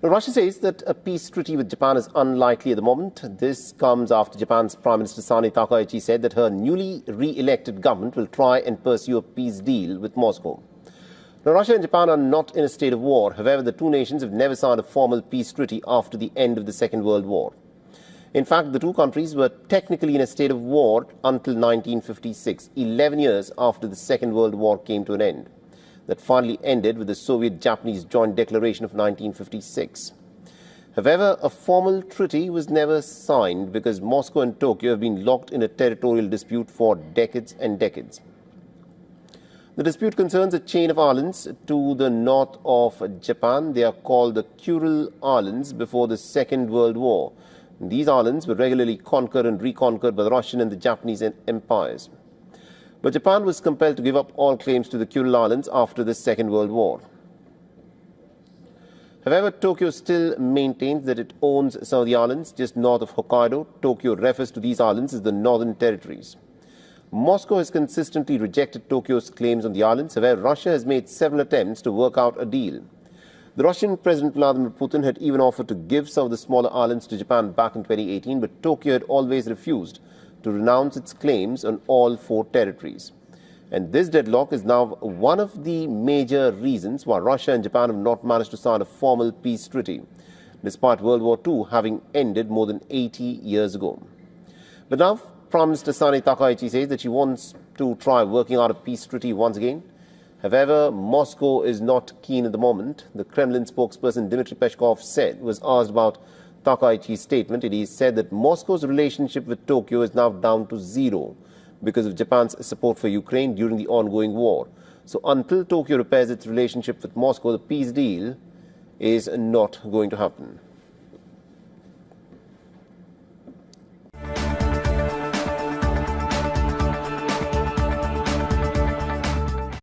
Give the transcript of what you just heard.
Now, Russia says that a peace treaty with Japan is unlikely at the moment. This comes after Japan's Prime Minister Sani Takaichi said that her newly re-elected government will try and pursue a peace deal with Moscow. Now, Russia and Japan are not in a state of war. However, the two nations have never signed a formal peace treaty after the end of the Second World War. In fact, the two countries were technically in a state of war until 1956, 11 years after the Second World War came to an end. That finally ended with the Soviet-Japanese Joint Declaration of 1956. However, a formal treaty was never signed because Moscow and Tokyo have been locked in a territorial dispute for decades and decades. The dispute concerns a chain of islands to the north of Japan. They are called the Kuril Islands before the Second World War. These islands were regularly conquered and reconquered by the Russian and the Japanese empires. But Japan was compelled to give up all claims to the Kuril Islands after the Second World War. However, Tokyo still maintains that it owns some of the islands just north of Hokkaido. Tokyo refers to these islands as the Northern Territories. Moscow has consistently rejected Tokyo's claims on the islands. However, Russia has made several attempts to work out a deal. The Russian President Vladimir Putin had even offered to give some of the smaller islands to Japan back in 2018, but Tokyo had always refused to renounce its claims on all four territories. And this deadlock is now one of the major reasons why Russia and Japan have not managed to sign a formal peace treaty, despite World War II having ended more than 80 years ago. But now, Prime Minister Sani Takaichi says that she wants to try working out a peace treaty once again. However, Moscow is not keen at the moment. The Kremlin spokesperson Dmitry Peskov was asked about Takaichi's statement. He said that Moscow's relationship with Tokyo is now down to zero because of Japan's support for Ukraine during the ongoing war. So until Tokyo repairs its relationship with Moscow, the peace deal is not going to happen.